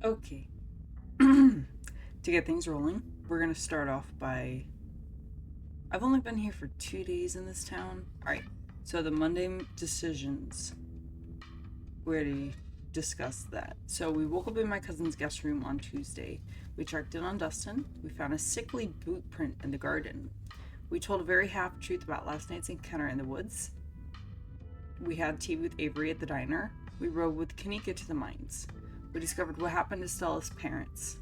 Okay. To get things rolling, we're gonna start off by... I've only been here for 2 days in this town. Alright, so the Monday decisions. We already discussed that. So we woke up in my cousin's guest room on Tuesday. We checked in on Dustin. We found a sickly boot print in the garden. We told a very half-truth about last night's encounter in the woods. We had tea with Avery at the diner. We rode with Kanika to the mines. We discovered what happened to Stella's parents.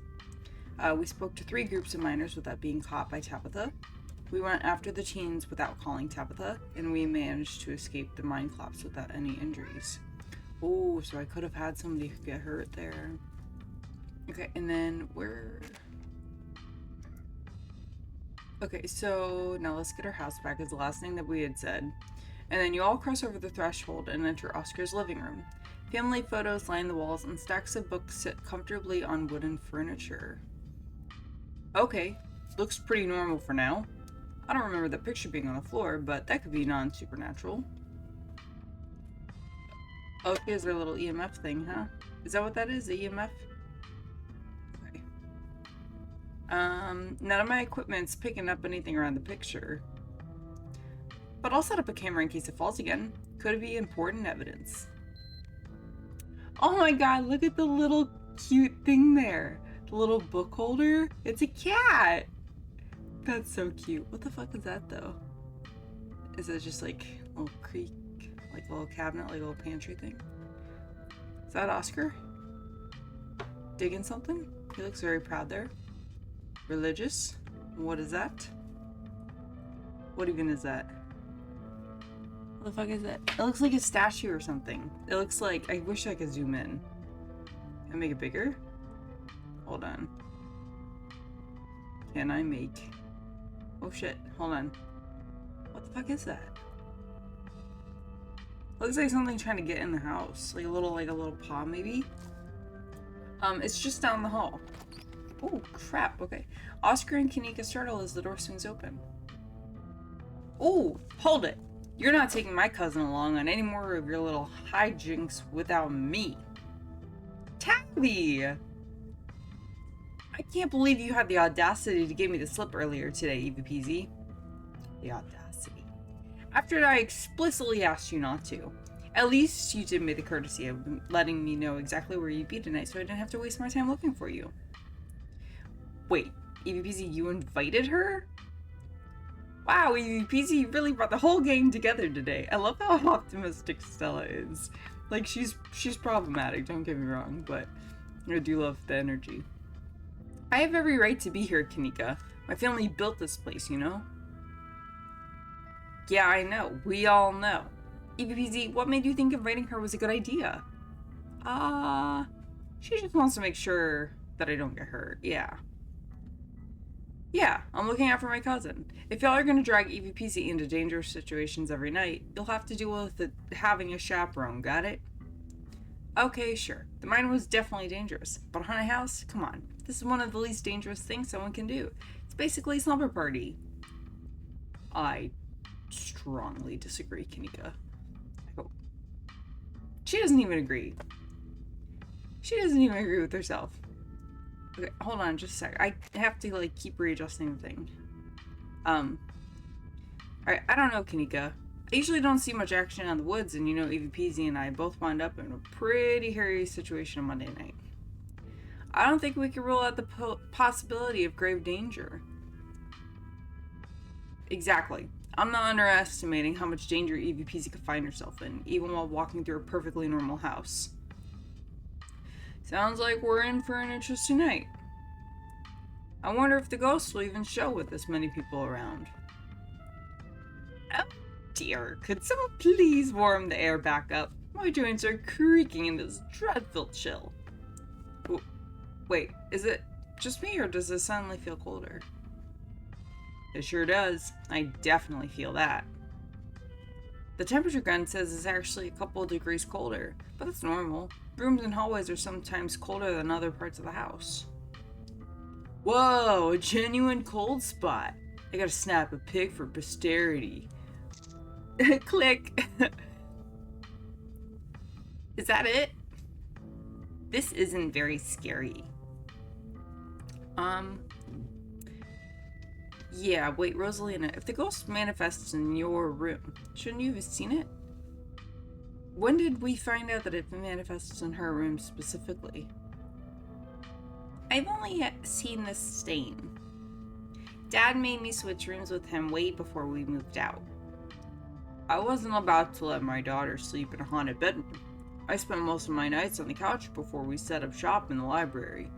We spoke to 3 groups of miners without being caught by Tabitha. We went after the teens without calling Tabitha, and we managed to escape the mine collapse without any injuries. Oh, so I could have had somebody get hurt there. Okay, and then we're... Okay, so now let's get our house back is the last thing that we had said. And then you all cross over the threshold and enter Oscar's living room. Family photos line the walls and stacks of books sit comfortably on wooden furniture. Okay, looks pretty normal for now. I don't remember the picture being on the floor, but that could be non-supernatural. Oh, here's our little EMF thing, huh? Is that what that is, the EMF? Okay. None of my equipment's picking up anything around the picture. But I'll set up a camera in case it falls again. Could be important evidence. Oh my god, look at the little cute thing there. The little book holder. It's a cat! That's so cute. What the fuck is that, though? Is it just like a little creek? Like a little cabinet, like a little pantry thing? Is that Oscar? Digging something? He looks very proud there. Religious? What is that? What even is that? What the fuck is that? It looks like a statue or something. It looks like... I wish I could zoom in. Can I make it bigger? Hold on. Can I make... Oh shit, hold on. What the fuck is that? Looks like something trying to get in the house. Like a little paw maybe? It's just down the hall. Oh crap, okay. Oscar and Kanika startle as the door swings open. Oh, hold it. You're not taking my cousin along on any more of your little hijinks without me. Tabby! I can't believe you had the audacity to give me the slip earlier today, Evie Peasy. The audacity. After I explicitly asked you not to. At least you did me the courtesy of letting me know exactly where you'd be tonight so I didn't have to waste my time looking for you. Wait, Evie Peasy, you invited her? Wow, Evie Peasy, you really brought the whole gang together today. I love how optimistic Stella is. Like, she's problematic, don't get me wrong, but I do love the energy. I have every right to be here, Kanika. My family built this place, you know? Yeah, I know. We all know. Evie Peasy, what made you think inviting her was a good idea? She just wants to make sure that I don't get hurt, yeah. Yeah, I'm looking out for my cousin. If y'all are gonna drag Evie Peasy into dangerous situations every night, you'll have to deal with having a chaperone, got it? Okay, sure. The mine was definitely dangerous, but a haunted house? Come on. This is one of the least dangerous things someone can do. It's basically a slumber party. I strongly disagree, Kanika. I hope. She doesn't even agree. She doesn't even agree with herself. Okay, hold on just a sec. I have to, like, keep readjusting the thing. Alright, I don't know, Kanika. I usually don't see much action in the woods, and you know Evie Peasy and I both wound up in a pretty hairy situation on Monday night. I don't think we can rule out the possibility of grave danger. Exactly. I'm not underestimating how much danger Evie Peasy could find herself in, even while walking through a perfectly normal house. Sounds like we're in for an interesting night. I wonder if the ghosts will even show with this many people around. Oh dear, could someone please warm the air back up? My joints are creaking in this dreadful chill. Wait, is it just me or does it suddenly feel colder? It sure does. I definitely feel that. The temperature gun says it's actually a couple of degrees colder, but that's normal. Rooms and hallways are sometimes colder than other parts of the house. Whoa, a genuine cold spot. I gotta snap a pic for posterity. Click. Is that it? This isn't very scary. Yeah, wait, Rosalina, if the ghost manifests in your room, shouldn't you have seen it? When did we find out that it manifests in her room specifically? I've only seen this stain. Dad made me switch rooms with him way before we moved out. I wasn't about to let my daughter sleep in a haunted bedroom. I spent most of my nights on the couch before we set up shop in the library.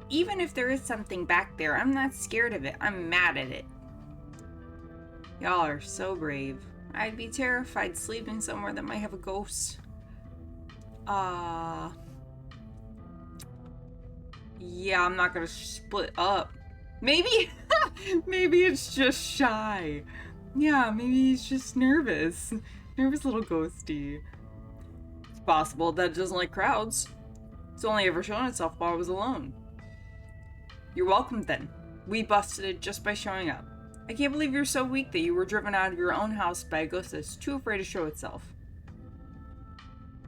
Even if there is something back there, I'm not scared of it. I'm mad at it. Y'all are so brave. I'd be terrified sleeping somewhere that might have a ghost. Yeah, I'm not gonna split up. Maybe, maybe it's just shy. Yeah, maybe he's just nervous. Nervous little ghosty. It's possible that it doesn't like crowds. It's only ever shown itself while I was alone. You're welcome then. We busted it just by showing up. I can't believe you're so weak that you were driven out of your own house by a ghost that's too afraid to show itself.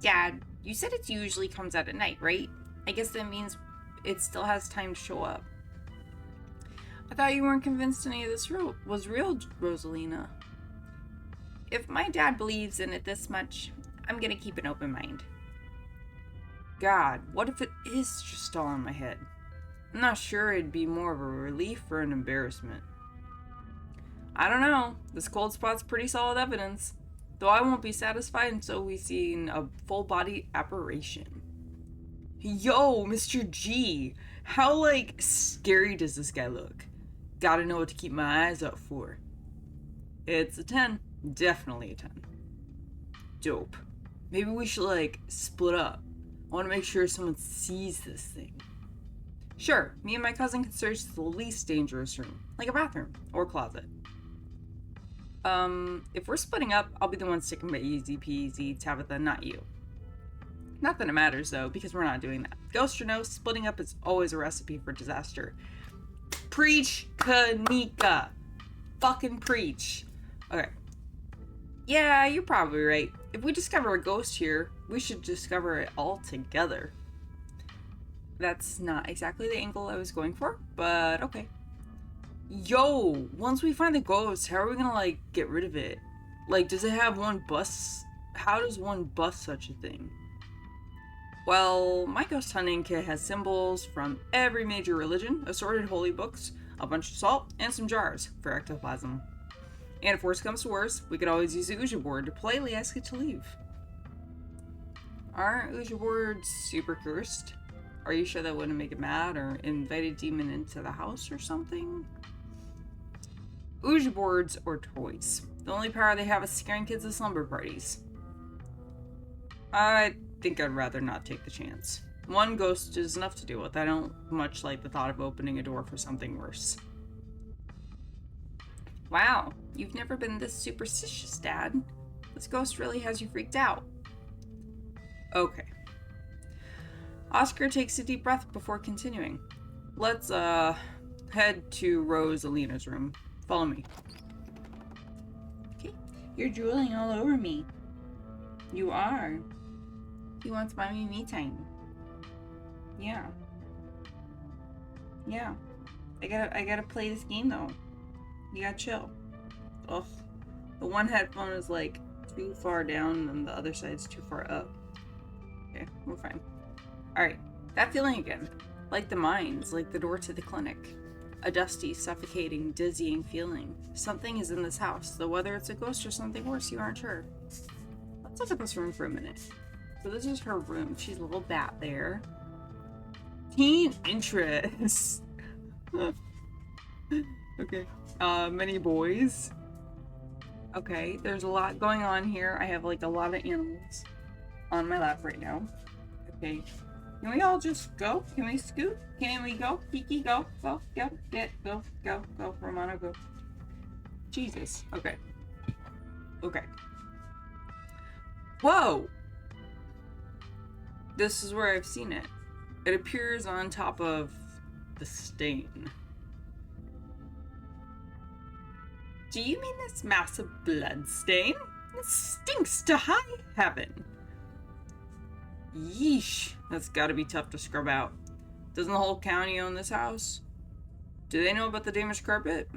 Dad, you said it usually comes out at night, right? I guess that means it still has time to show up. I thought you weren't convinced any of this was real, Rosalina. If my dad believes in it this much, I'm gonna keep an open mind. God, what if it is just all in my head? I'm not sure it'd be more of a relief or an embarrassment. I don't know. This cold spot's pretty solid evidence. Though I won't be satisfied until we've seen a full-body apparition. Yo, Mr. G! How, scary does this guy look? Gotta know what to keep my eyes out for. It's a 10. Definitely a 10. Dope. Maybe we should, split up. I want to make sure someone sees this thing. Sure, me and my cousin can search the least dangerous room, like a bathroom or closet. If we're splitting up, I'll be the one sticking by easy peasy, Tabitha, not you. Not that it matters, though, because we're not doing that. Ghost or no, splitting up is always a recipe for disaster. Preach, Kanika. Fucking preach. Okay. Yeah, you're probably right. If we discover a ghost here, we should discover it all together. That's not exactly the angle I was going for, but okay. Yo, once we find the ghost, how are we gonna, get rid of it? Does it have one bus? How does one bus such a thing? Well, my ghost hunting kit has symbols from every major religion, assorted holy books, a bunch of salt, and some jars for ectoplasm. And if worse comes to worse, we could always use the Ouija board to politely ask it to leave. Aren't Ouija boards super cursed? Are you sure that wouldn't make it mad or invite a demon into the house or something? Ouija boards or toys. The only power they have is scaring kids at slumber parties. I think I'd rather not take the chance. One ghost is enough to deal with. I don't much like the thought of opening a door for something worse. Wow, you've never been this superstitious, Dad. This ghost really has you freaked out. Okay. Oscar takes a deep breath before continuing. Let's, head to Rosalina's room. Follow me. Okay. You're drooling all over me. You are. He wants mommy me time. Yeah. Yeah. I gotta play this game though. You gotta chill. Ugh. The one headphone is too far down and the other side's too far up. Okay, we're fine. Alright, that feeling again. Like the mines, like the door to the clinic. A dusty, suffocating, dizzying feeling. Something is in this house, though whether it's a ghost or something worse, you aren't sure. Let's look at this room for a minute. So this is her room. She's a little bat there. Teen interest. Okay. Many boys. Okay, there's a lot going on here. I have a lot of animals on my lap right now. Okay. Can we all just go? Can we scoot? Can we go? Kiki, go, go, go, get, go, go, go. Romano, go. Jesus. Okay. Okay. Whoa! This is where I've seen it. It appears on top of the stain. Do you mean this massive blood stain? It stinks to high heaven. Yeesh, that's gotta be tough to scrub out. Doesn't the whole county own this house? Do they know about the damaged carpet?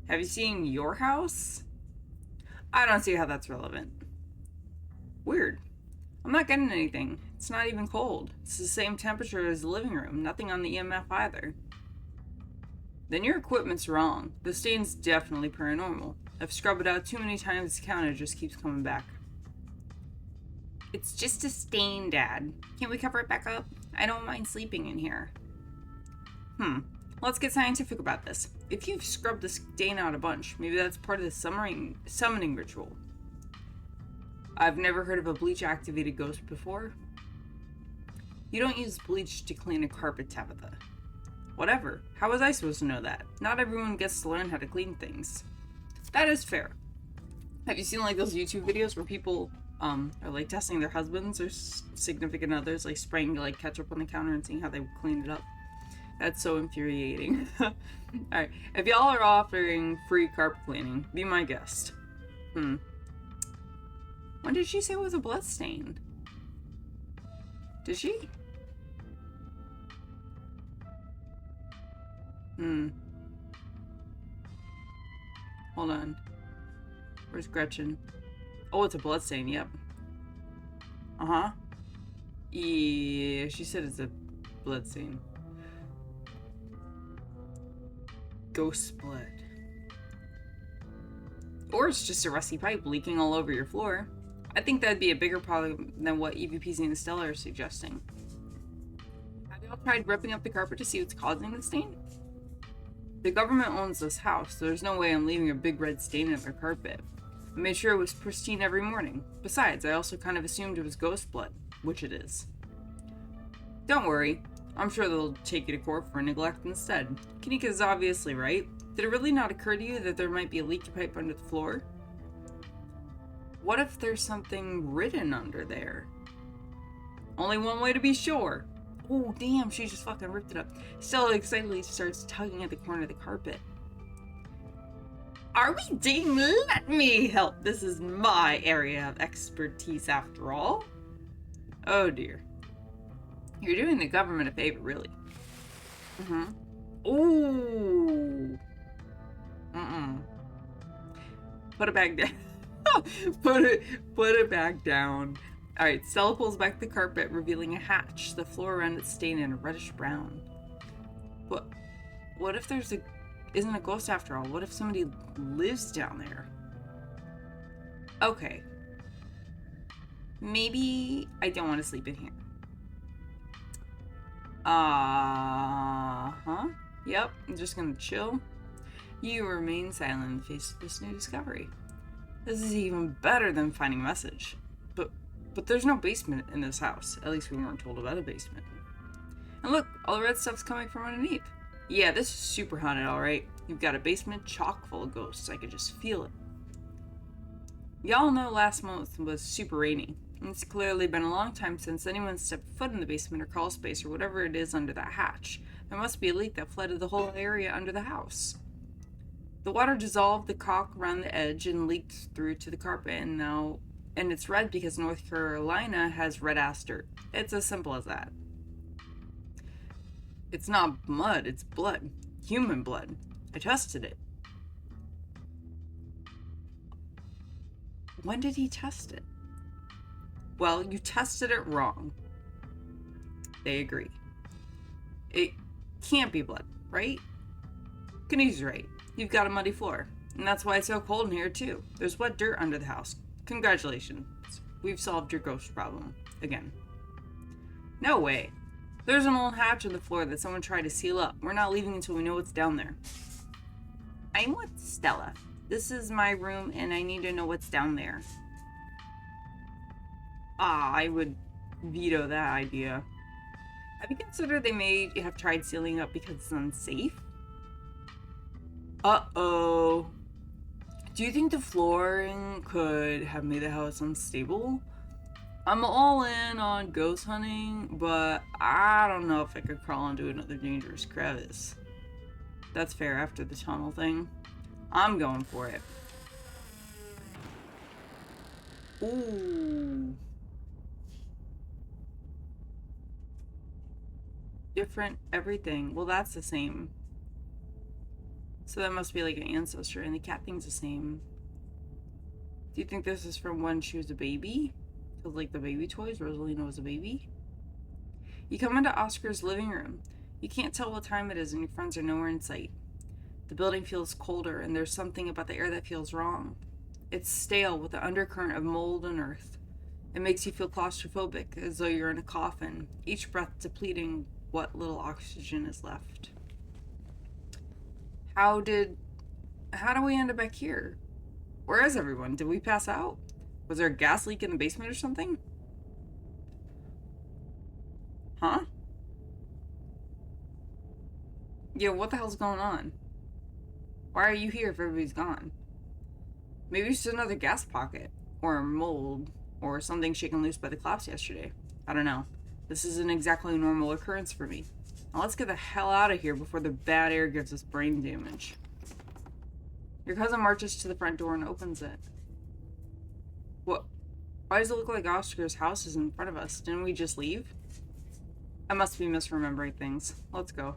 Have you seen your house? I don't see how that's relevant. Weird. I'm not getting anything. It's not even cold. It's the same temperature as the living room. Nothing on the EMF either. Then your equipment's wrong. The stain's definitely paranormal. I've scrubbed it out too many times to count, it just keeps coming back. It's just a stain, Dad. Can't we cover it back up? I don't mind sleeping in here. Let's get scientific about this. If you've scrubbed the stain out a bunch, maybe that's part of the summoning ritual. I've never heard of a bleach-activated ghost before. You don't use bleach to clean a carpet, Tabitha. Whatever. How was I supposed to know that? Not everyone gets to learn how to clean things. That is fair. Have you seen like those YouTube videos where people are like testing their husbands or significant others, like spraying like ketchup on the counter and seeing how they clean it up? That's so infuriating. Alright, if y'all are offering free carpet cleaning, be my guest. When did she say it was a blood stain? Did she? Hold on. Where's Gretchen? Oh, it's a blood stain, yep. Uh-huh. Yeah, she said it's a blood stain. Ghost blood. Or it's just a rusty pipe leaking all over your floor. I think that'd be a bigger problem than what EVPs and Stella are suggesting. Have y'all tried ripping up the carpet to see what's causing the stain? The government owns this house, so there's no way I'm leaving a big red stain in their carpet. I made sure it was pristine every morning. Besides, I also kind of assumed it was ghost blood, which it is. Don't worry. I'm sure they'll take you to court for neglect instead. Kanika's obviously right. Did it really not occur to you that there might be a leaky pipe under the floor? What if there's something written under there? Only one way to be sure. Oh, damn, she just fucking ripped it up. Stella excitedly starts tugging at the corner of the carpet. Are we dating? Let me help. This is my area of expertise after all. Oh, dear. You're doing the government a favor, really. Ooh. Put it back down. Put it back down. Alright, Stella pulls back the carpet, revealing a hatch. The floor around it stained in a reddish brown. What if there's isn't a ghost after all? What if somebody lives down there? Okay. Maybe I don't want to sleep in here. Yep, I'm just gonna chill. You remain silent in the face of this new discovery. This is even better than finding a message. But there's no basement in this house. At least we weren't told about a basement. And look, all the red stuff's coming from underneath. Yeah, this is super haunted, alright. You've got a basement chock full of ghosts. I could just feel it. Y'all know last month was super rainy. And it's clearly been a long time since anyone stepped foot in the basement or crawl space or whatever it is under that hatch. There must be a leak that flooded the whole area under the house. The water dissolved the caulk around the edge and leaked through to the carpet, and it's red because North Carolina has red-ass dirt. It's as simple as that. It's not mud, it's blood. Human blood. I tested it. When did he test it? Well, you tested it wrong. They agree. It can't be blood, right? Kenny's right. You've got a muddy floor. And that's why it's so cold in here, too. There's wet dirt under the house. Congratulations. We've solved your ghost problem. Again. No way. There's an old hatch in the floor that someone tried to seal up. We're not leaving until we know what's down there. I'm with Stella. This is my room, and I need to know what's down there. I would veto that idea. Have you considered they may have tried sealing up because it's unsafe? Uh-oh. Do you think the flooring could have made the house unstable? I'm all in on ghost hunting, but I don't know if I could crawl into another dangerous crevice. That's fair after the tunnel thing. I'm going for it. Ooh. Different everything. Well, that's the same. So that must be like an ancestor, and the cat thing's the same. Do you think this is from when she was a baby? Because, like, the baby toys, Rosalina was a baby? You come into Oscar's living room. You can't tell what time it is, and your friends are nowhere in sight. The building feels colder, and there's something about the air that feels wrong. It's stale with the undercurrent of mold and earth. It makes you feel claustrophobic, as though you're in a coffin, each breath depleting what little oxygen is left. How do we end up back here? Where is everyone? Did we pass out? Was there a gas leak in the basement or something? Huh? Yeah, what the hell's going on? Why are you here if everybody's gone? Maybe it's just another gas pocket. Or mold. Or something shaken loose by the collapse yesterday. I don't know. This isn't exactly a normal occurrence for me. Now let's get the hell out of here before the bad air gives us brain damage. Your cousin marches to the front door and opens it. What? Why does it look like Oscar's house is in front of us? Didn't we just leave? I must be misremembering things. Let's go.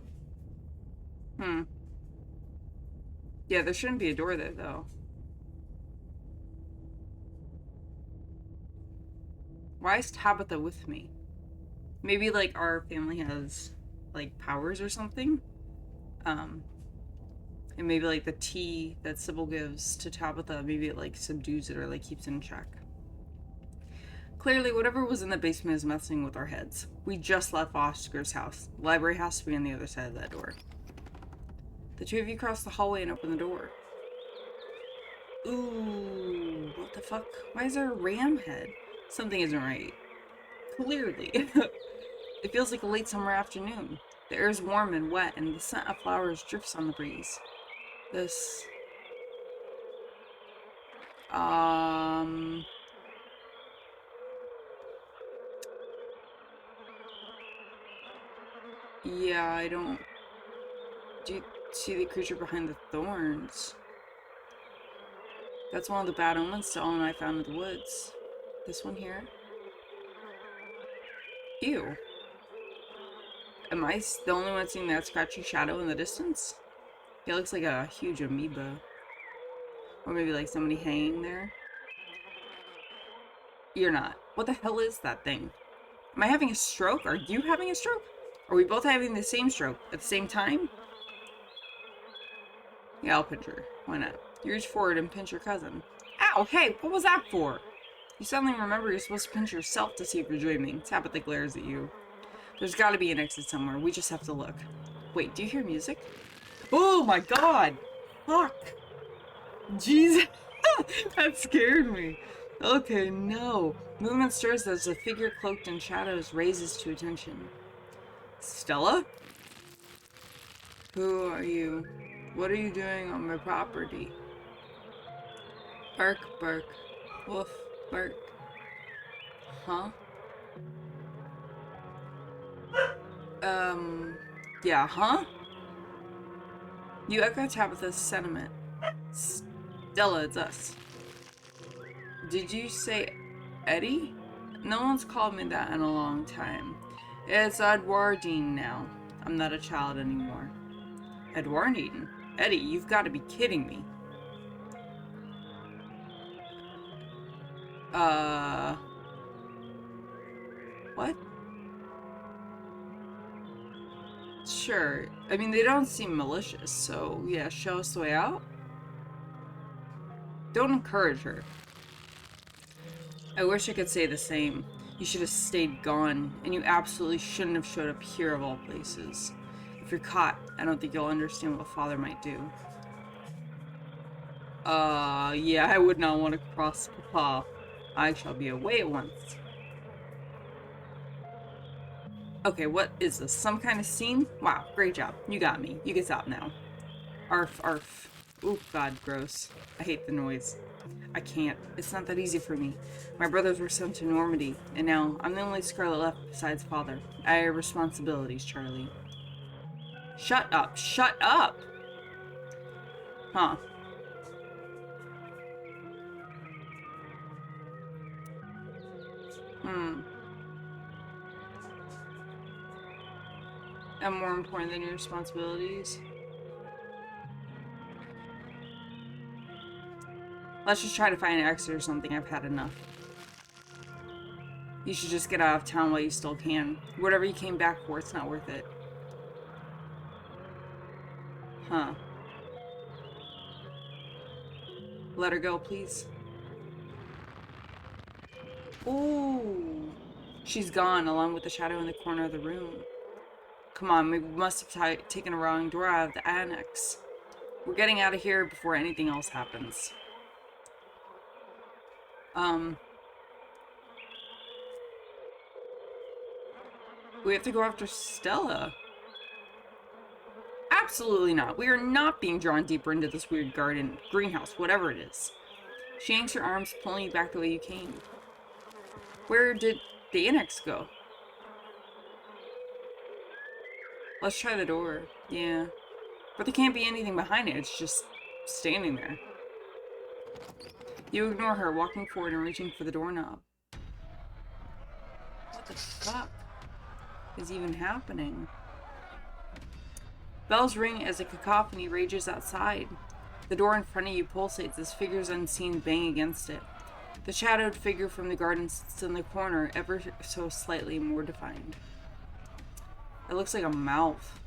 Yeah, there shouldn't be a door there, though. Why is Tabitha with me? Maybe, like, our family has, like, powers or something? And maybe, like, the tea that Sybil gives to Tabitha, maybe it, like, subdues it or, like, keeps it in check. Clearly, whatever was in the basement is messing with our heads. We just left Oscar's house. The library has to be on the other side of that door. The two of you cross the hallway and open the door. Ooh, what the fuck? Why is there a ram head? Something isn't right. Clearly. It feels like a late summer afternoon. The air is warm and wet, and the scent of flowers drifts on the breeze. This... Yeah, I don't... Do you see the creature behind the thorns? That's one of the bad omens Stella and I found in the woods. This one here? Ew. Am I the only one seeing that scratchy shadow in the distance? It looks like a huge amoeba. Or maybe like somebody hanging there. You're not. What the hell is that thing? Am I having a stroke? Are you having a stroke? Are we both having the same stroke at the same time? Yeah, I'll pinch her. Why not? You reach forward and pinch your cousin. Ow! Hey, what was that for? You suddenly remember you're supposed to pinch yourself to see if you're dreaming. Tabitha glares at you. There's gotta be an exit somewhere. We just have to look. Wait, do you hear music? Oh my god! Fuck! Jesus! That scared me. Okay, no. Movement stirs as a figure cloaked in shadows raises to attention. Stella? Who are you? What are you doing on my property? Bark, bark. Woof, bark. Huh? Yeah, huh? You echo Tabitha's sentiment. Stella, it's us. Did you say Eddie? No one's called me that in a long time. It's Edwardine now. I'm not a child anymore. Edwardine? Eddie, you've got to be kidding me. What? Sure. I mean, they don't seem malicious, so yeah, show us the way out. Don't encourage her. I wish I could say the same. You should have stayed gone, and you absolutely shouldn't have showed up here of all places. If you're caught, I don't think you'll understand what Father might do. Yeah, I would not want to cross Papa. I shall be away at once. Okay, what is this? Some kind of scene? Wow, great job. You got me. You can stop now. Arf, arf. Ooh, God, gross. I hate the noise. I can't. It's not that easy for me. My brothers were sent to Normandy, and now I'm the only Scarlet left besides Father. I have responsibilities, Charlie. Shut up. Shut up! Huh. and more important than your responsibilities. Let's just try to find an exit or something. I've had enough. You should just get out of town while you still can. Whatever you came back for, it's not worth it. Huh. Let her go, please. Ooh. She's gone, along with the shadow in the corner of the room. Come on, we must have taken a wrong door out of the annex. We're getting out of here before anything else happens. We have to go after Stella. Absolutely not. We are not being drawn deeper into this weird garden, greenhouse, whatever it is. She yanks her arms, pulling you back the way you came. Where did the annex go? Let's try the door. Yeah. But there can't be anything behind it. It's just standing there. You ignore her, walking forward and reaching for the doorknob. What the fuck is even happening? Bells ring as a cacophony rages outside. The door in front of you pulsates as figures unseen bang against it. The shadowed figure from the garden sits in the corner, ever so slightly more defined. It looks like a mouth.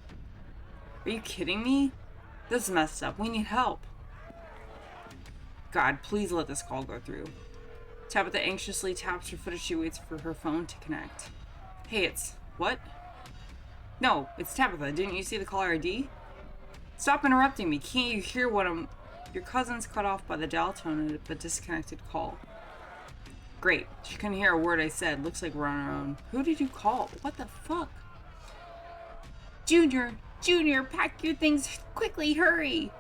Are you kidding me? This is messed up. We need help. God, please let this call go through. Tabitha anxiously taps her foot as she waits for her phone to connect. Hey, it's... what? No, it's Tabitha. Didn't you see the caller ID? Stop interrupting me. Can't you hear what I'm... Your cousin's cut off by the dial tone of a disconnected call. Great. She couldn't hear a word I said. Looks like we're on our own. Who did you call? What the fuck? Junior, pack your things quickly, hurry!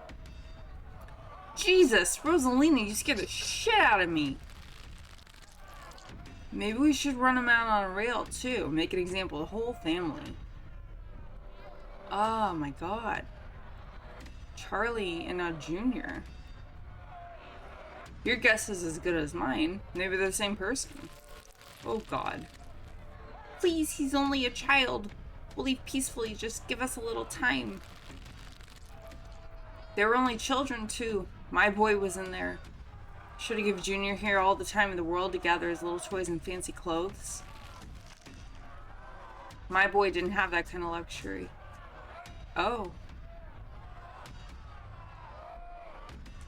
Jesus, Rosalina, you scared the shit out of me. Maybe we should run him out on a rail, too. Make an example of the whole family. Oh, my God. Charlie and now Junior. Your guess is as good as mine. Maybe they're the same person. Oh, God. Please, he's only a child. We'll leave peacefully. Just give us a little time. They were only children, too. My boy was in there. Should have given Junior here all the time in the world to gather his little toys and fancy clothes. My boy didn't have that kind of luxury. Oh.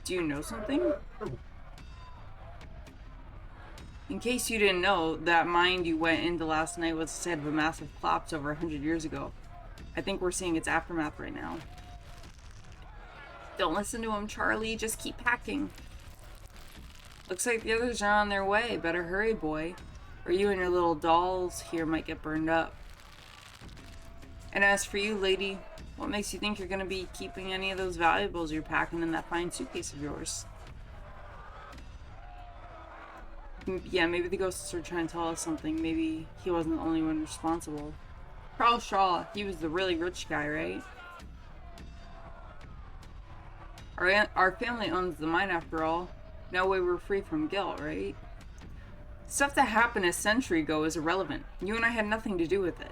Do you know something? In case you didn't know, that mine you went into last night was the site of a massive collapse over 100 years ago. I think we're seeing its aftermath right now. Don't listen to him, Charlie. Just keep packing. Looks like the others are on their way. Better hurry, boy. Or you and your little dolls here might get burned up. And as for you, lady, what makes you think you're going to be keeping any of those valuables you're packing in that fine suitcase of yours? Yeah, maybe the ghosts are trying to tell us something. Maybe he wasn't the only one responsible. Carl Shaw, he was the really rich guy, right? Our family owns the mine after all. No way we're free from guilt, right? Stuff that happened a century ago is irrelevant. You and I had nothing to do with it.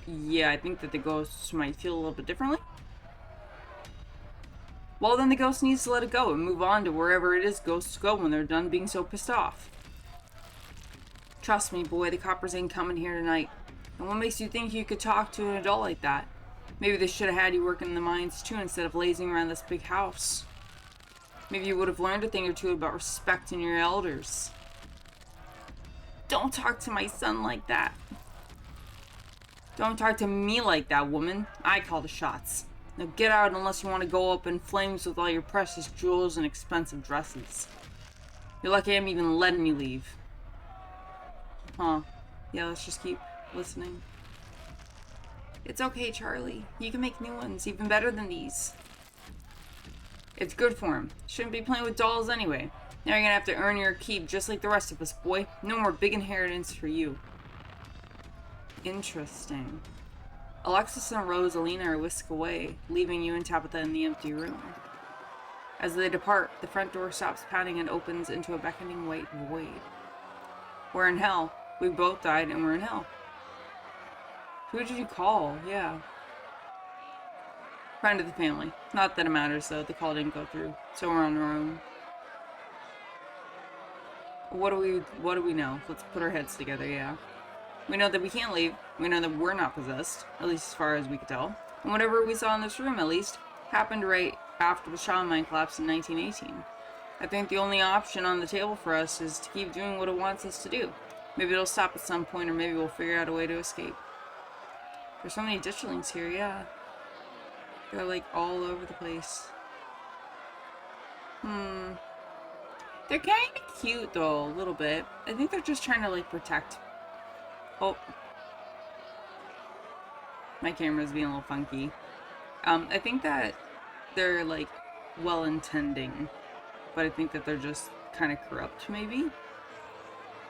Yeah, I think that the ghosts might feel a little bit differently. Well, then the ghost needs to let it go and move on to wherever it is ghosts go when they're done being so pissed off. Trust me, boy, the coppers ain't coming here tonight. And what makes you think you could talk to an adult like that? Maybe they should have had you working in the mines too instead of lazing around this big house. Maybe you would have learned a thing or two about respecting your elders. Don't talk to my son like that. Don't talk to me like that, woman. I call the shots. Now get out unless you want to go up in flames with all your precious jewels and expensive dresses. You're lucky I'm even letting you leave. Huh. Yeah, let's just keep listening. It's okay, Charlie. You can make new ones, even better than these. It's good for him. Shouldn't be playing with dolls anyway. Now you're gonna have to earn your keep just like the rest of us, boy. No more big inheritance for you. Interesting. Alexis and Rosalina are whisked away, leaving you and Tabitha in the empty room. As they depart, the front door stops pounding and opens into a beckoning white void. We're in hell. We both died and we're in hell. Who did you call? Yeah. Friend of the family. Not that it matters, though. The call didn't go through. So we're on our own. What do we know? Let's put our heads together, yeah. We know that we can't leave. We know that we're not possessed, at least as far as we could tell. And whatever we saw in this room, at least, happened right after the Shaw mine collapsed in 1918. I think the only option on the table for us is to keep doing what it wants us to do. Maybe it'll stop at some point, or maybe we'll figure out a way to escape. There's so many ditchlings here, yeah. They're like all over the place. They're kind of cute though, a little bit. I think they're just trying to like protect. Oh. My camera's being a little funky. I think that they're like well-intending, but I think that they're just kind of corrupt, maybe?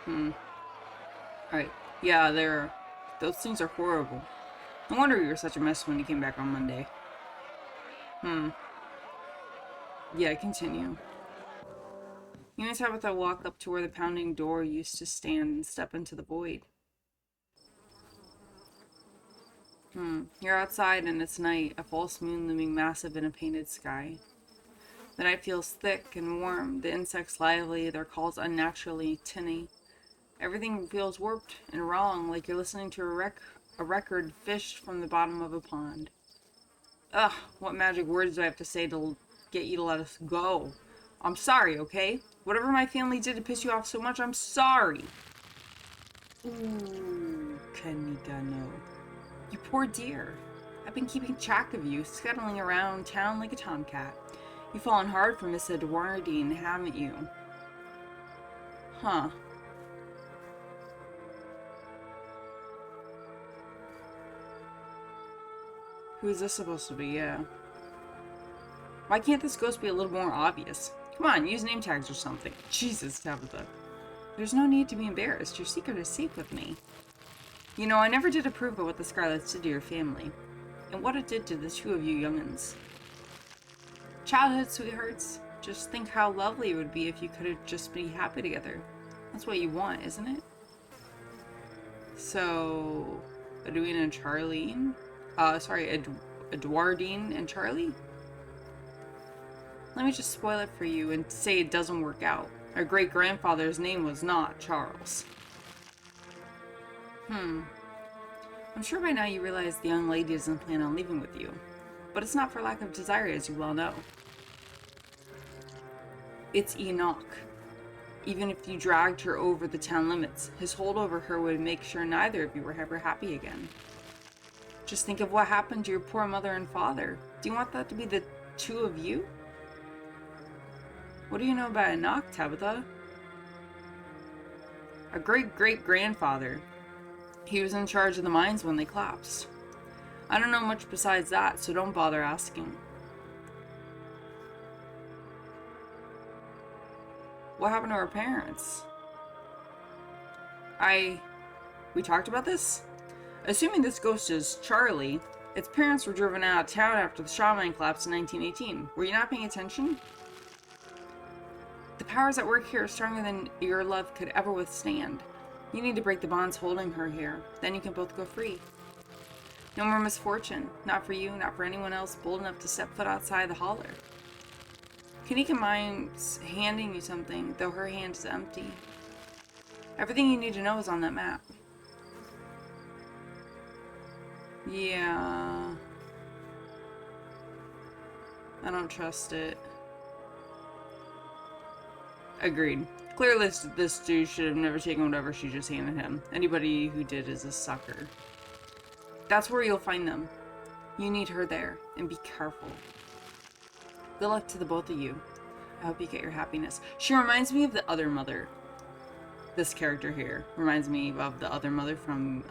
Alright. Yeah, those things are horrible. No wonder you were such a mess when you came back on Monday. Yeah, continue. You and Tabitha walk up to where the pounding door used to stand and step into the void. You're outside and it's night, a false moon looming massive in a painted sky. The night feels thick and warm, the insects lively, their calls unnaturally tinny. Everything feels warped and wrong, like you're listening to a record fished from the bottom of a pond. Ugh, what magic words do I have to say to get you to let us go? I'm sorry, okay? Whatever my family did to piss you off so much, I'm sorry. Ooh, Kenigano. You poor dear. I've been keeping track of you, scuttling around town like a tomcat. You've fallen hard for Miss Edwardine, haven't you? Huh. Who is this supposed to be? Yeah. Why can't this ghost be a little more obvious? Come on, use name tags or something. Jesus, Tabitha. There's no need to be embarrassed. Your secret is safe with me. You know, I never did approve of what the Scarlets did to your family. And what it did to the two of you young'uns. Childhood sweethearts. Just think how lovely it would be if you could have just be happy together. That's what you want, isn't it? So, Edwina and Charlene? Edwardine and Charlie? Let me just spoil it for you and say it doesn't work out. Our great-grandfather's name was not Charles. I'm sure by now you realize the young lady doesn't plan on leaving with you. But it's not for lack of desire, as you well know. It's Enoch. Even if you dragged her over the town limits, his hold over her would make sure neither of you were ever happy again. Just think of what happened to your poor mother and father. Do you want that to be the two of you? What do you know about Enoch, Tabitha? A great-great-grandfather. He was in charge of the mines when they collapsed. I don't know much besides that, so don't bother asking. What happened to our parents? We talked about this? Assuming this ghost is Charlie, its parents were driven out of town after the Shaw mine collapsed in 1918. Were you not paying attention? The powers at work here are stronger than your love could ever withstand. You need to break the bonds holding her here. Then you can both go free. No more misfortune. Not for you, not for anyone else bold enough to step foot outside the holler. Kanika Mine's handing you something, though her hand is empty. Everything you need to know is on that map. Yeah. I don't trust it. Agreed. Clearly, this dude should have never taken whatever she just handed him. Anybody who did is a sucker. That's where you'll find them. You need her there, and be careful. Good luck to the both of you. I hope you get your happiness. She reminds me of the other mother. This character here reminds me of the other mother from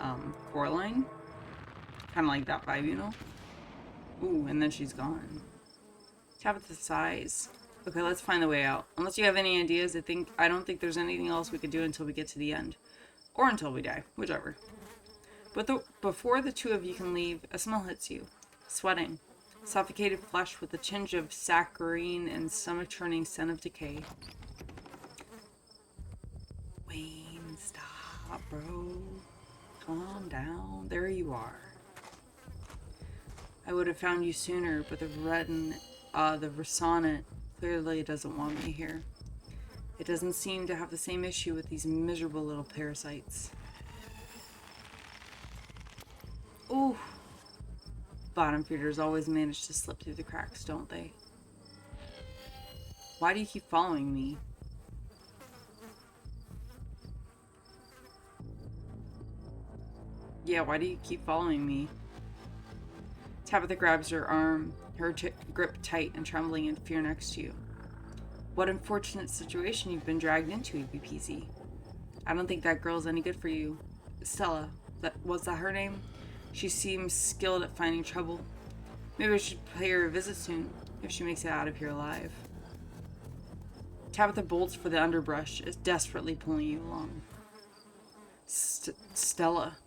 Coraline. Kind of like that vibe, you know? Ooh, and then she's gone. Tabitha sighs. Okay, let's find the way out. Unless you have any ideas, I don't think there's anything else we could do until we get to the end. Or until we die, whichever. But before the two of you can leave, a smell hits you. Sweating. Suffocated flesh with a tinge of saccharine and stomach-churning scent of decay. Wayne, stop, bro. Calm down. There you are. I would have found you sooner, but the Resonant clearly doesn't want me here. It doesn't seem to have the same issue with these miserable little parasites. Ooh. Bottom feeders always manage to slip through the cracks, don't they? Why do you keep following me? Yeah, why do you keep following me? Tabitha grabs her arm, her grip tight and trembling in fear next to you. What unfortunate situation you've been dragged into, EBPZ. I don't think that girl's any good for you. Stella, was that her name? She seems skilled at finding trouble. Maybe I should pay her a visit soon, if she makes it out of here alive. Tabitha bolts for the underbrush, is desperately pulling you along. Stella.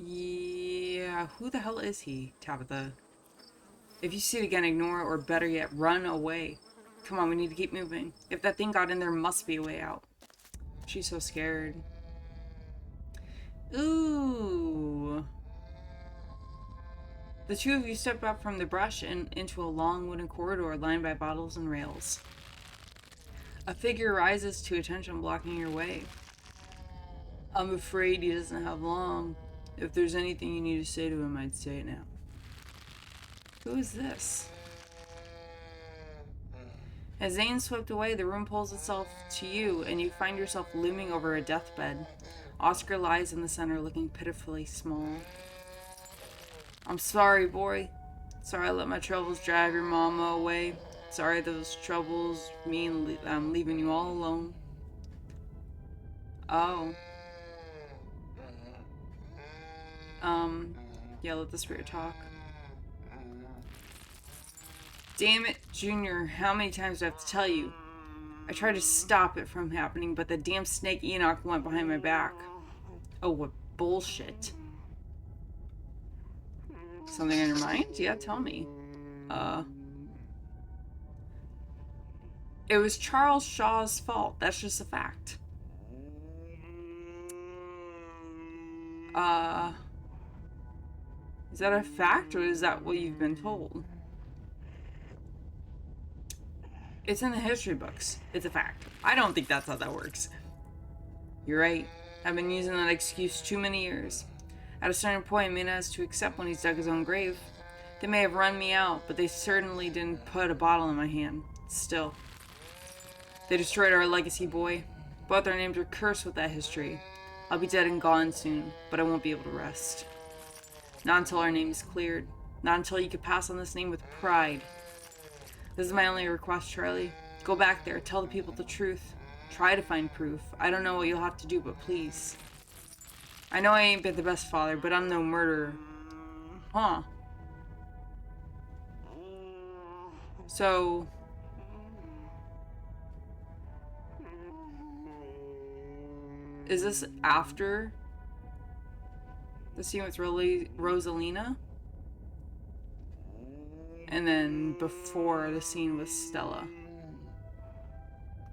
Yeah, who the hell is he, Tabitha? If you see it again, ignore it, or better yet, run away. Come on, we need to keep moving. If that thing got in, there must be a way out. She's so scared. Ooh. The two of you step up from the brush and into a long wooden corridor lined by bottles and rails. A figure rises to attention, blocking your way. I'm afraid he doesn't have long. If there's anything you need to say to him, I'd say it now. Who is this? As Zane swept away, the room pulls itself to you, and you find yourself looming over a deathbed. Oscar lies in the center, looking pitifully small. I'm sorry, boy. Sorry I let my troubles drive your mama away. Sorry those troubles mean I'm leaving you all alone. Oh. Yeah, let the spirit talk. Damn it, Junior, how many times do I have to tell you? I tried to stop it from happening, but the damn snake Enoch went behind my back. Oh, what bullshit. Something on your mind? Yeah, tell me. It was Charles Shaw's fault. That's just a fact. Is that a fact, or is that what you've been told? It's in the history books. It's a fact. I don't think that's how that works. You're right. I've been using that excuse too many years. At a certain point, Mina has to accept when he's dug his own grave. They may have run me out, but they certainly didn't put a bottle in my hand. Still. They destroyed our legacy, boy. Both our names are cursed with that history. I'll be dead and gone soon, but I won't be able to rest. Not until our name is cleared. Not until you could pass on this name with pride. This is my only request, Charlie. Go back there, tell the people the truth. Try to find proof. I don't know what you'll have to do, but please. I know I ain't been the best father, but I'm no murderer. Huh. So... is this after the scene with Rosalina? And then before the scene with Stella?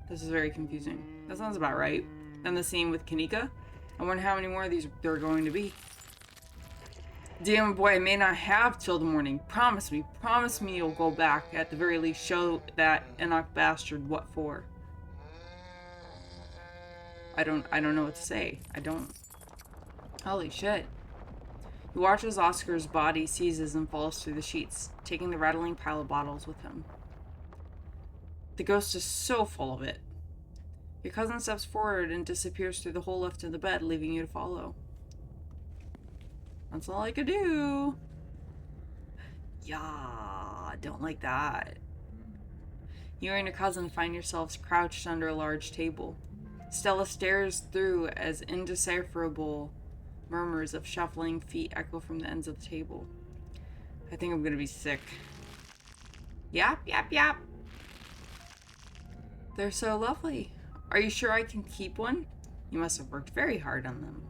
This is very confusing. That sounds about right. Then the scene with Kanika? I wonder how many more of these there are going to be. Damn boy, I may not have till the morning. Promise me you'll go back. At the very least, show that Enoch bastard what for. I don't know what to say. I don't. Holy shit. He watches Oscar's body seizes and falls through the sheets, taking the rattling pile of bottles with him. The ghost is so full of it. Your cousin steps forward and disappears through the hole left in the bed, leaving you to follow. That's all I could do. Yeah, don't like that. You and your cousin find yourselves crouched under a large table. Stella stares through as indecipherable murmurs of shuffling feet echo from the ends of the table. I think I'm gonna be sick. Yap, yap, yap. They're so lovely. Are you sure I can keep one? You must have worked very hard on them.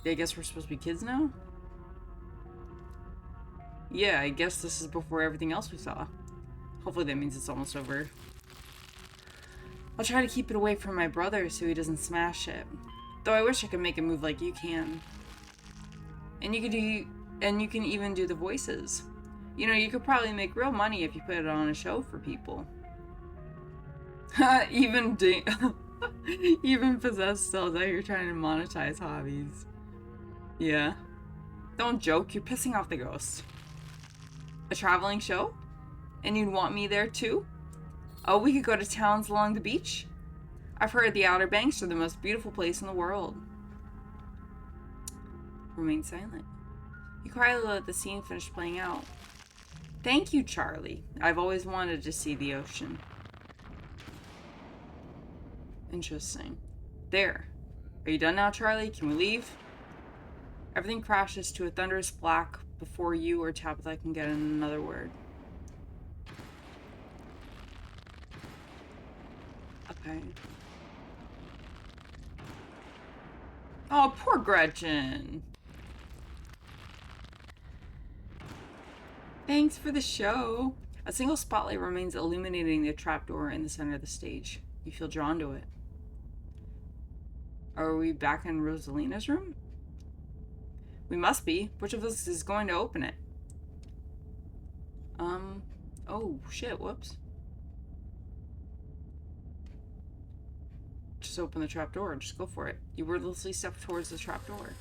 I guess we're supposed to be kids now? Yeah, I guess this is before everything else we saw. Hopefully that means it's almost over. I'll try to keep it away from my brother so he doesn't smash it. Though I wish I could make it move like you can. And you can even do the voices. You know, you could probably make real money if you put it on a show for people. Even possessed cells out here trying to monetize hobbies. Yeah. Don't joke, you're pissing off the ghost. A traveling show? And you'd want me there too? Oh, we could go to towns along the beach? I've heard the Outer Banks are the most beautiful place in the world. Remain silent. You quietly let the scene finish playing out. Thank you, Charlie. I've always wanted to see the ocean. Interesting. There. Are you done now, Charlie? Can we leave? Everything crashes to a thunderous black before you or Tabitha can get in another word. Okay. Oh, poor Gretchen. Thanks for the show. A single spotlight remains illuminating the trapdoor in the center of the stage. You feel drawn to it. Are we back in Rosalina's room? We must be. Which of us is going to open it? Oh, shit, whoops. Just open the trapdoor. Just go for it. You wordlessly step towards the trapdoor.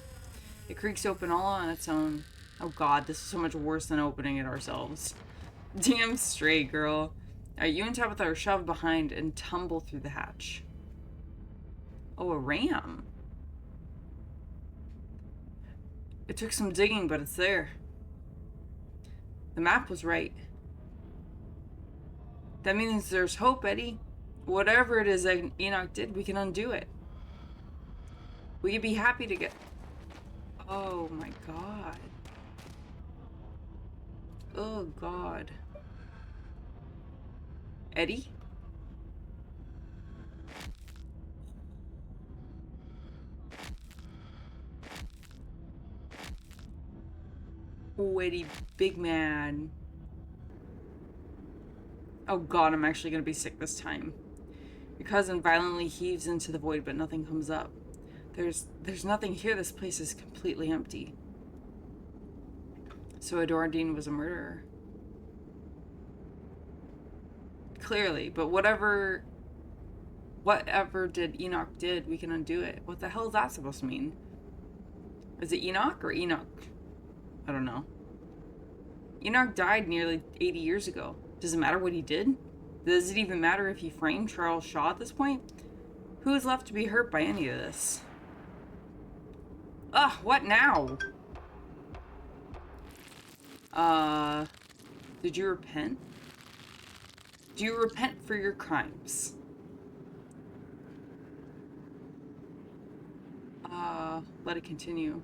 It creaks open all on its own. Oh god, this is so much worse than opening it ourselves. Damn straight, girl. You and Tabitha are shoved behind and tumble through the hatch. Oh, a ram. It took some digging, but it's there. The map was right. That means there's hope, Eddie. Whatever it is that Enoch did, we can undo it. We could be happy to get... Oh my god. Oh god. Eddie? Oh, Eddie, big man. Oh god, I'm actually gonna be sick this time. Your cousin violently heaves into the void, but nothing comes up. There's nothing here. This place is completely empty. So Adordine was a murderer. Clearly, but whatever did Enoch did, we can undo it. What the hell is that supposed to mean? Is it Enoch or Enoch? I don't know. Enoch died nearly 80 years ago. Does it matter what he did? Does it even matter if he framed Charles Shaw at this point? Who is left to be hurt by any of this? Ugh, what now? Did you repent? Do you repent for your crimes? Let it continue.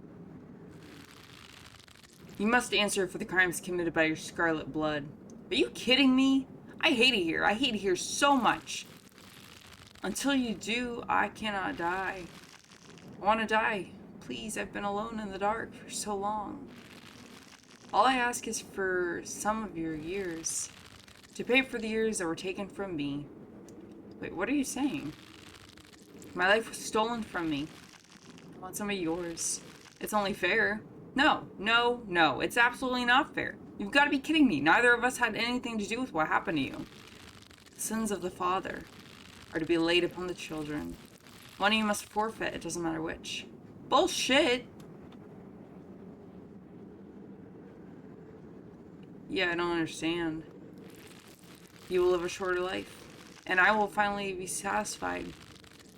You must answer for the crimes committed by your scarlet blood. Are you kidding me? I hate it here. I hate it here so much. Until you do, I cannot die. I want to die. Please, I've been alone in the dark for so long. All I ask is for some of your years. To pay for the years that were taken from me. Wait, what are you saying? My life was stolen from me. I want some of yours. It's only fair. No, no, no. It's absolutely not fair. You've got to be kidding me. Neither of us had anything to do with what happened to you. The sins of the father are to be laid upon the children. One of you must forfeit. It doesn't matter which. Bullshit! Yeah, I don't understand. You will live a shorter life, and I will finally be satisfied.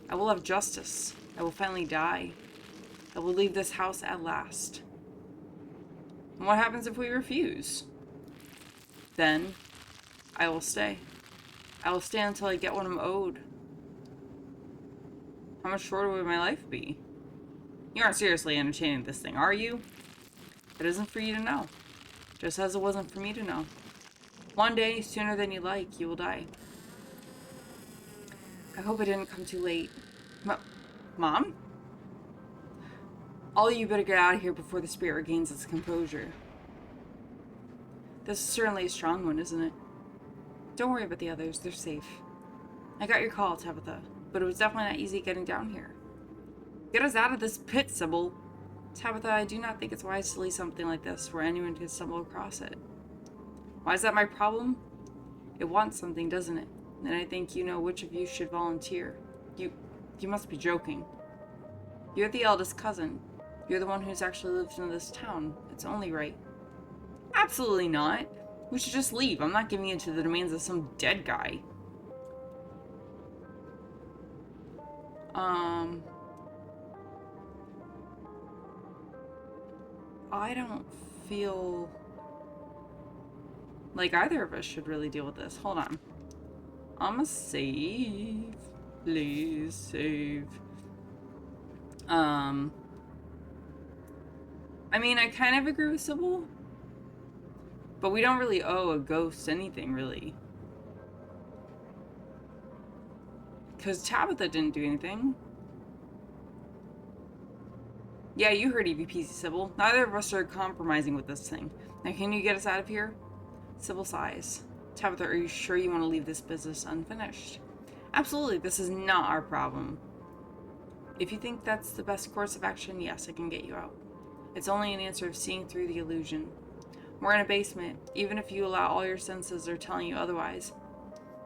I will have justice. I will finally die. I will leave this house at last. And what happens if we refuse? Then, I will stay. I will stay until I get what I'm owed. How much shorter would my life be? You aren't seriously entertaining this thing, are you? It isn't for you to know. Just as it wasn't for me to know. One day, sooner than you like, you will die. I hope I didn't come too late. Mom? All of you better get out of here before the spirit regains its composure. This is certainly a strong one, isn't it? Don't worry about the others, they're safe. I got your call, Tabitha, but it was definitely not easy getting down here. Get us out of this pit, Sybil. Tabitha, I do not think it's wise to leave something like this where anyone can stumble across it. Why is that my problem? It wants something, doesn't it? And I think you know which of you should volunteer. You must be joking. You're the eldest cousin. You're the one who's actually lived in this town. It's only right. Absolutely not. We should just leave. I'm not giving in to the demands of some dead guy. I don't feel like either of us should really deal with this. Hold on. I'ma save. Please save. I mean, I kind of agree with Sybil, but we don't really owe a ghost anything, really. Because Tabitha didn't do anything. Yeah, you heard EVP, Sybil. Neither of us are compromising with this thing. Now, can you get us out of here? Sybil sighs. Tabitha, are you sure you want to leave this business unfinished? Absolutely, this is not our problem. If you think that's the best course of action, yes, I can get you out. It's only an answer of seeing through the illusion. We're in a basement. Even if you allow all your senses are telling you otherwise.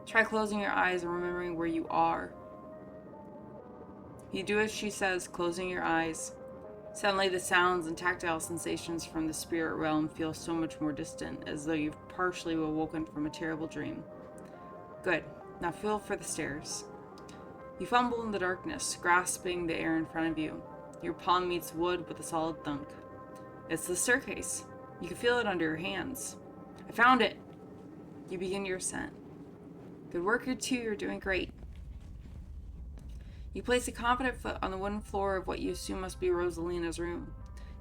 Try closing your eyes and remembering where you are. You do as she says, closing your eyes. Suddenly the sounds and tactile sensations from the spirit realm feel so much more distant, as though you've partially awoken from a terrible dream. Good. Now feel for the stairs. You fumble in the darkness, grasping the air in front of you. Your palm meets wood with a solid thunk. It's the staircase. You can feel it under your hands. I found it! You begin your ascent. Good work, you two. You're doing great. You place a confident foot on the wooden floor of what you assume must be Rosalina's room.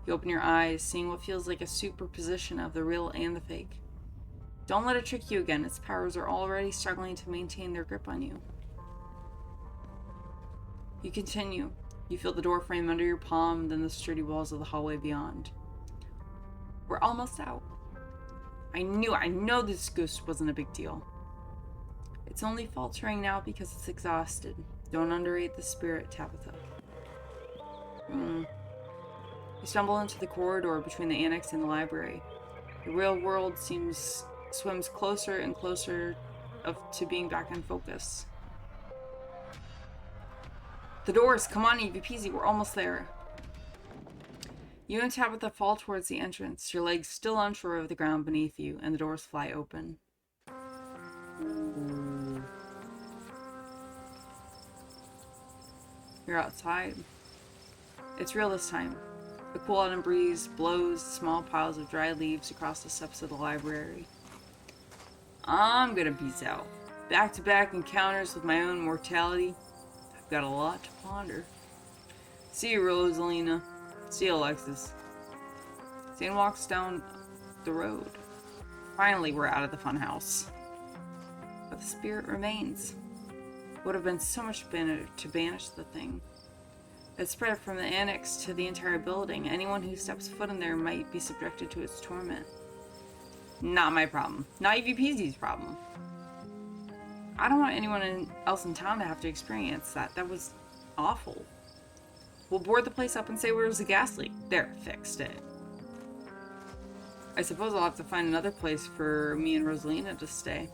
You open your eyes, seeing what feels like a superposition of the real and the fake. Don't let it trick you again. Its powers are already struggling to maintain their grip on you. You continue. You feel the door frame under your palm, then the sturdy walls of the hallway beyond. We're almost out. I know this ghost wasn't a big deal. It's only faltering now because it's exhausted. Don't underrate the spirit, Tabitha. You stumble into the corridor between the annex and the library. The real world swims closer and closer to being back in focus. The doors! Come on, easy peasy, we're almost there. You and Tabitha fall towards the entrance, your legs still unsure of the ground beneath you, and the doors fly open. Ooh. You're outside. It's real this time. The cool autumn breeze blows small piles of dry leaves across the steps of the library. I'm gonna peace out. Back-to-back encounters with my own mortality. I've got a lot to ponder. See you, Rosalina. See you, Alexis. Zane walks down the road. Finally, we're out of the funhouse. But the spirit remains. It would have been so much better to banish the thing. It spread from the annex to the entire building. Anyone who steps foot in there might be subjected to its torment. Not my problem. Not EVPZ's problem. I don't want anyone else in town to have to experience that. That was awful. We'll board the place up and say where was the gas leak. There, fixed it. I suppose I'll have to find another place for me and Rosalina to stay.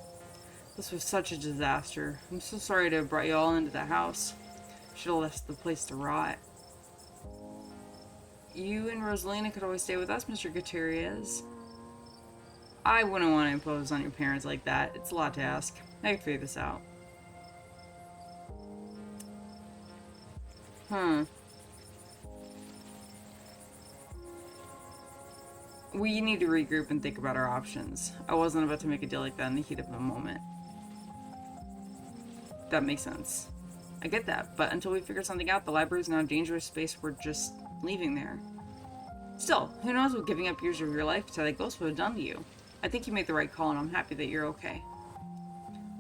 This was such a disaster. I'm so sorry to have brought you all into the house. Should have left the place to rot. You and Rosalina could always stay with us, Mr. Gutierrez. I wouldn't want to impose on your parents like that. It's a lot to ask. I can figure this out. We need to regroup and think about our options. I wasn't about to make a deal like that in the heat of the moment. That makes sense. I get that, but until we figure something out, the library's now a dangerous space we're just leaving there. Still, who knows what giving up years of your life to that ghost would have done to you. I think you made the right call, and I'm happy that you're okay.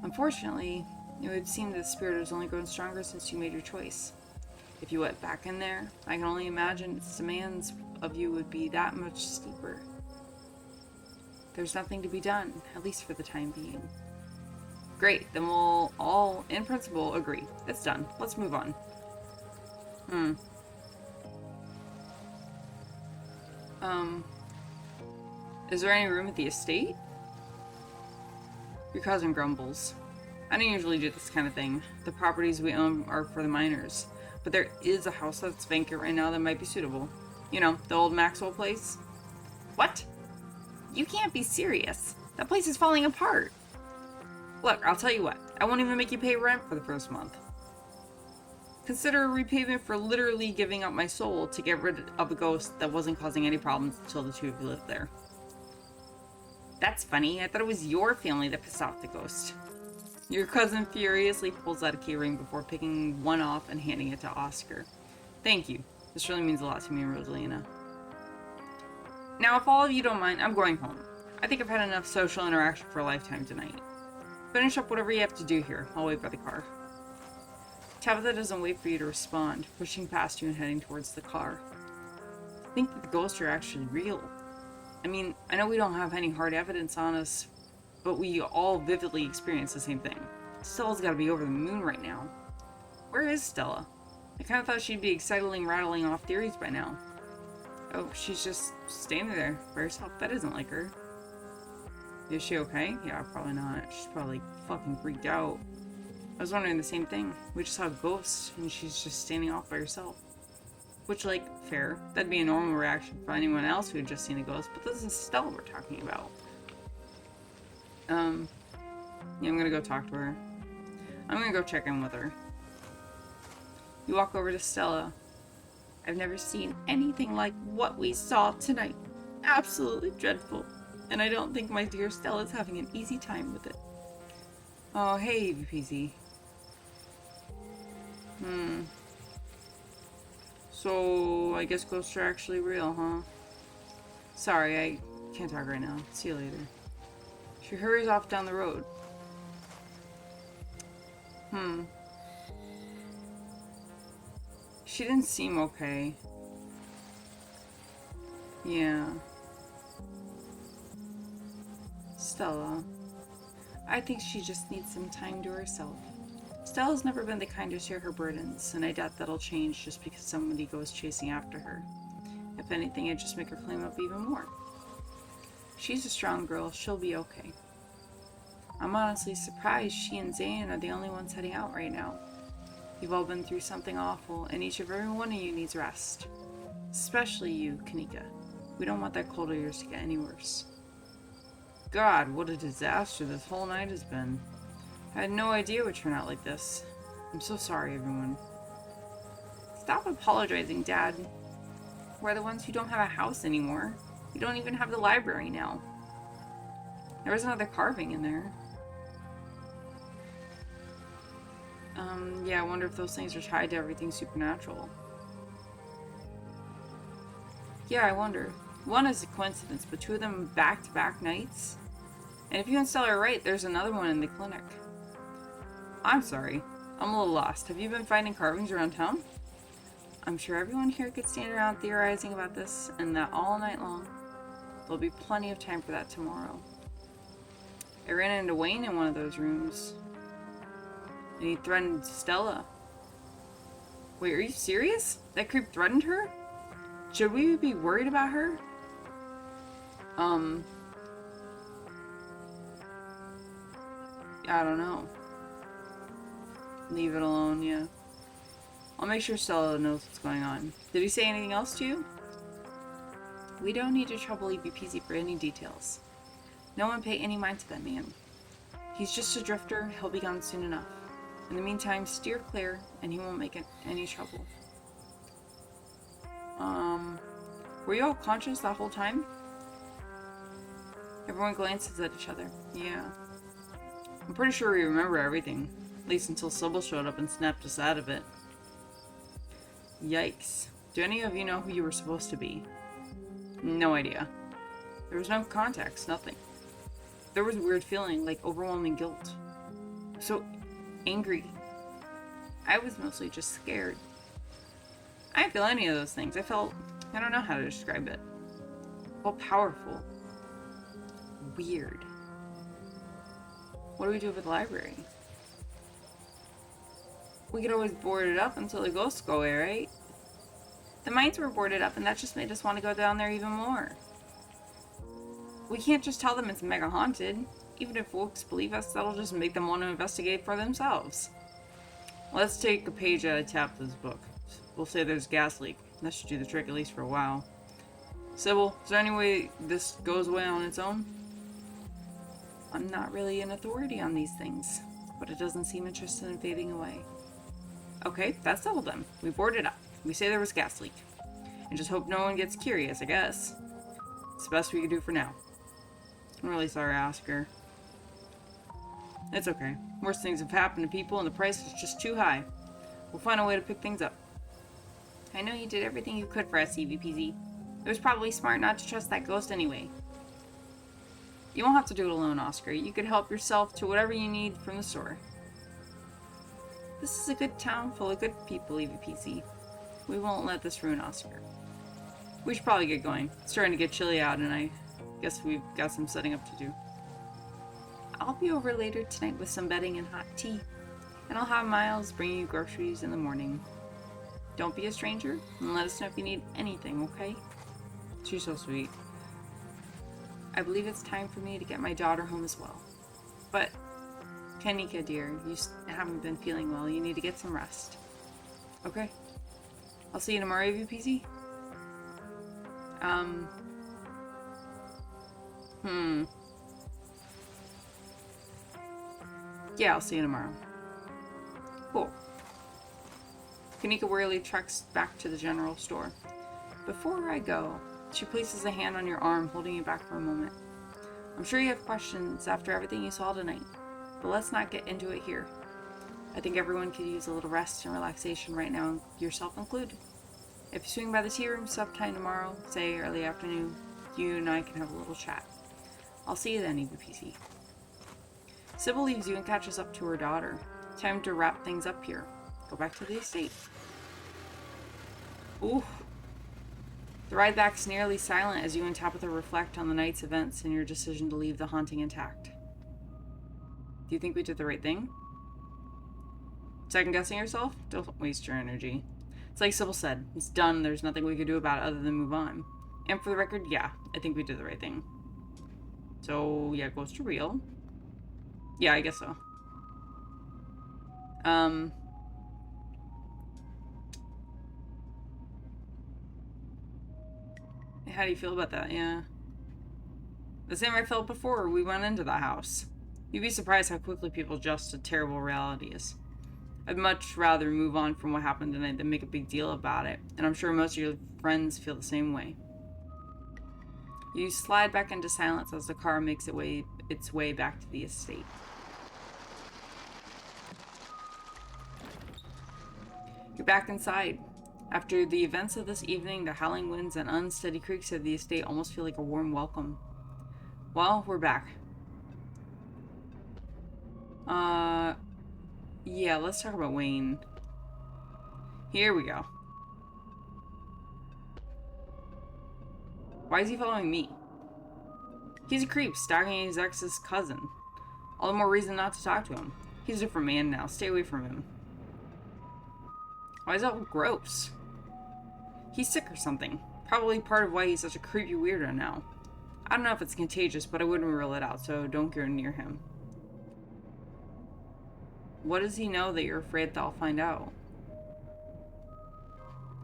Unfortunately, it would seem that the spirit has only grown stronger since you made your choice. If you went back in there, I can only imagine its demands of you would be that much steeper. There's nothing to be done, at least for the time being. Great, then we'll all, in principle, agree. It's done. Let's move on. Is there any room at the estate? Your cousin grumbles. I don't usually do this kind of thing. The properties we own are for the miners. But there is a house that's vacant right now that might be suitable. You know, the old Maxwell place. What? You can't be serious. That place is falling apart. Look, I'll tell you what. I won't even make you pay rent for the first month. Consider a repayment for literally giving up my soul to get rid of a ghost that wasn't causing any problems until the two of you lived there. That's funny. I thought it was your family that pissed off the ghost. Your cousin furiously pulls out a keyring before picking one off and handing it to Oscar. Thank you. This really means a lot to me and Rosalina. Now, if all of you don't mind, I'm going home. I think I've had enough social interaction for a lifetime tonight. Finish up whatever you have to do here. I'll wait by the car. Tabitha doesn't wait for you to respond, pushing past you and heading towards the car. I think that the ghosts are actually real. I mean, I know we don't have any hard evidence on us, but we all vividly experience the same thing. Stella's gotta be over the moon right now. Where is Stella? I kinda thought she'd be excitedly rattling off theories by now. Oh, she's just standing there by herself. That isn't like her. Is she okay? Yeah, probably not. She's probably fucking freaked out. I was wondering the same thing. We just saw a ghost, and she's just standing off by herself. Which, like, fair. That'd be a normal reaction for anyone else who had just seen a ghost, but this is Stella we're talking about. Yeah, I'm gonna go talk to her. I'm gonna go check in with her. You walk over to Stella. I've never seen anything like what we saw tonight. Absolutely dreadful. And I don't think my dear Stella's having an easy time with it. Oh, hey, VPZ. So, I guess ghosts are actually real, huh? Sorry, I can't talk right now. See you later. She hurries off down the road. She didn't seem okay. Yeah. Stella. I think she just needs some time to herself. Stella's never been the kind to share her burdens, and I doubt that'll change just because somebody goes chasing after her. If anything, it'd just make her claim up even more. She's a strong girl. She'll be okay. I'm honestly surprised she and Zane are the only ones heading out right now. You've all been through something awful, and each and every one of you needs rest. Especially you, Kanika. We don't want that cold of yours to get any worse. God, what a disaster this whole night has been. I had no idea it would turn out like this. I'm so sorry, everyone. Stop apologizing, Dad. We're the ones who don't have a house anymore. We don't even have the library now. There was another carving in there. Yeah, I wonder if those things are tied to everything supernatural. Yeah, I wonder. One is a coincidence, but two of them back-to-back nights? And if you and Stella are right, there's another one in the clinic. I'm sorry. I'm a little lost. Have you been finding carvings around town? I'm sure everyone here could stand around theorizing about this, and that all night long. There'll be plenty of time for that tomorrow. I ran into Wayne in one of those rooms. And he threatened Stella. Wait, are you serious? That creep threatened her? Should we be worried about her? I don't know. Leave it alone, yeah. I'll make sure Stella knows what's going on. Did he say anything else to you? We don't need to trouble EBPZ for any details. No one pay any mind to that man. He's just a drifter. He'll be gone soon enough. In the meantime, steer clear, and he won't make any trouble. Were you all conscious that whole time? Everyone glances at each other. Yeah. I'm pretty sure we remember everything. At least until Sybil showed up and snapped us out of it. Yikes. Do any of you know who you were supposed to be? No idea. There was no context, nothing. There was a weird feeling, like overwhelming guilt. So angry. I was mostly just scared. I didn't feel any of those things. I don't know how to describe it. I felt powerful. Weird. What do we do with the library? We could always board it up until the ghosts go away, right? The mines were boarded up, and that just made us want to go down there even more. We can't just tell them it's mega haunted. Even if folks believe us, that'll just make them want to investigate for themselves. Let's take a page out of Tabitha's book. We'll say there's a gas leak. That should do the trick, at least for a while. Sybil, is there any way this goes away on its own? I'm not really an authority on these things, but it doesn't seem interested in fading away. Okay, that's settled then. We board it up. We say there was a gas leak. And just hope no one gets curious, I guess. It's the best we can do for now. I'm really sorry, Oscar. It's okay. Worse things have happened to people and the price is just too high. We'll find a way to pick things up. I know you did everything you could for us, EVPZ. It was probably smart not to trust that ghost anyway. You won't have to do it alone, Oscar. You could help yourself to whatever you need from the store. This is a good town full of good people, EVPZ. We won't let this ruin Oscar. We should probably get going. It's starting to get chilly out and I guess we've got some setting up to do. I'll be over later tonight with some bedding and hot tea. And I'll have Miles bring you groceries in the morning. Don't be a stranger and let us know if you need anything, okay? She's so sweet. I believe it's time for me to get my daughter home as well. But, Kanika dear, you haven't been feeling well. You need to get some rest. Okay. I'll see you tomorrow, EVPZ. Yeah, I'll see you tomorrow. Cool. Kanika wearily treks back to the general store. Before I go, she places a hand on your arm, holding you back for a moment. I'm sure you have questions after everything you saw tonight, but let's not get into it here. I think everyone could use a little rest and relaxation right now, yourself included. If you swing by the tea room sometime tomorrow, say early afternoon, you and I can have a little chat. I'll see you then, EVPC. Sybil leaves you and catches up to her daughter. Time to wrap things up here. Go back to the estate. Ooh. The ride back's nearly silent as you and Tabitha reflect on the night's events and your decision to leave the haunting intact. Do you think we did the right thing? Second guessing yourself? Don't waste your energy. It's like Sybil said, it's done, there's nothing we can do about it other than move on. And for the record, yeah, I think we did the right thing. So, yeah, ghosts are real. Yeah, I guess so. How do you feel about that? Yeah. The same I felt before we went into the house. You'd be surprised how quickly people adjust to terrible realities. I'd much rather move on from what happened tonight than make a big deal about it, and I'm sure most of your friends feel the same way. You slide back into silence as the car makes its way back to the estate. You're back inside. After the events of this evening, the howling winds and unsteady creaks of the estate almost feel like a warm welcome. Well, we're back. Yeah, let's talk about Wayne. Here we go. Why is he following me? He's a creep, stalking his ex's cousin. All the more reason not to talk to him. He's a different man now. Stay away from him. Why is that gross? He's sick or something. Probably part of why he's such a creepy weirdo now. I don't know if it's contagious, but I wouldn't rule it out, so don't go near him. What does he know that you're afraid that I'll find out?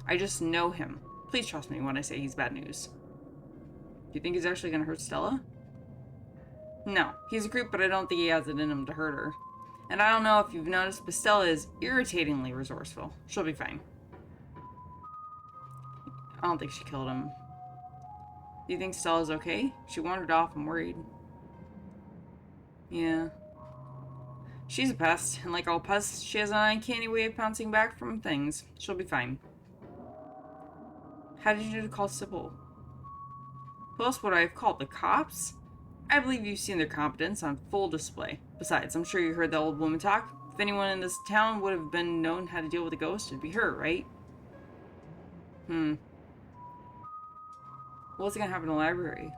I just know him. Please trust me when I say he's bad news. Do you think he's actually gonna hurt Stella? No, he's a creep, but I don't think he has it in him to hurt her. And I don't know if you've noticed, but Stella is irritatingly resourceful. She'll be fine. I don't think she killed him. Do you think Stella's okay? She wandered off. I'm worried. Yeah. She's a pest, and like all pests, she has an uncanny way of bouncing back from things. She'll be fine. How did you do to call Sybil? Who else would I have called? The cops? I believe you've seen their competence on full display. Besides, I'm sure you heard the old woman talk. If anyone in this town would have been known how to deal with a ghost, it'd be her, right? What's gonna happen in the library?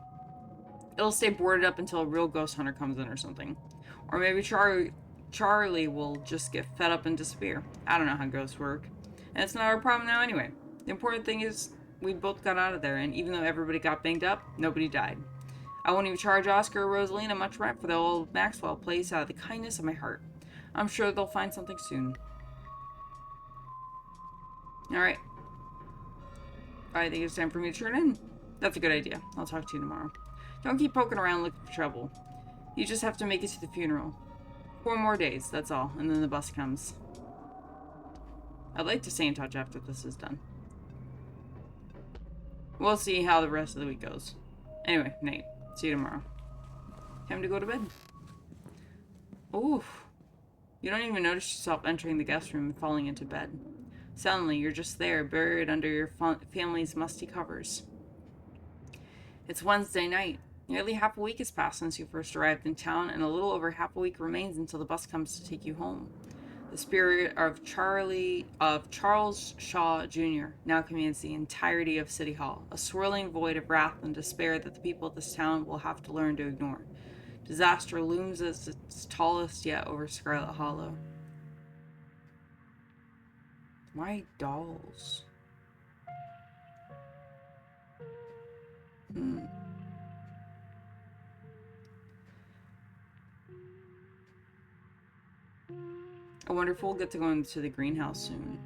It'll stay boarded up until a real ghost hunter comes in or something. Or maybe Charlie will just get fed up and disappear. I don't know how ghosts work. And it's not our problem now anyway. The important thing is we both got out of there, and even though everybody got banged up, nobody died. I won't even charge Oscar or Rosalina much rent for the old Maxwell place out of the kindness of my heart. I'm sure they'll find something soon. Alright. I think it's time for me to turn in. That's a good idea. I'll talk to you tomorrow. Don't keep poking around looking for trouble. You just have to make it to the funeral. 4 more days, that's all, and then the bus comes. I'd like to stay in touch after this is done. We'll see how the rest of the week goes. Anyway, Nate, see you tomorrow. Time to go to bed. Oof. You don't even notice yourself entering the guest room and falling into bed. Suddenly, you're just there, buried under your family's musty covers. It's Wednesday night. Nearly half a week has passed since you first arrived in town, and a little over half a week remains until the bus comes to take you home. The spirit of Charles Shaw Jr. now commands the entirety of City Hall, a swirling void of wrath and despair that the people of this town will have to learn to ignore. Disaster looms as its tallest yet over Scarlet Hollow. Why dolls? I wonder if we'll get to go into the greenhouse soon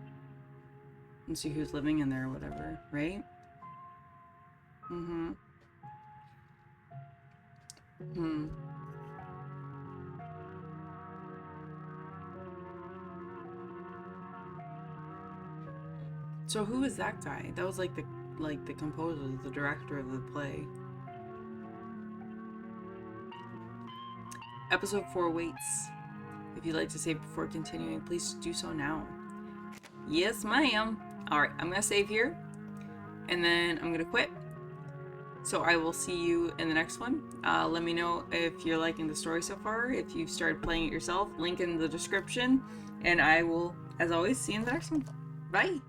and see who's living in there or whatever, right? So who is that guy? That was like the composer, the director of the play. Episode 4 waits. If you'd like to save before continuing, please do so now. Yes, ma'am. Alright, I'm gonna save here. And then I'm gonna quit. So I will see you in the next one. Let me know if you're liking the story so far. If you've started playing it yourself, link in the description. And I will, as always, see you in the next one. Bye!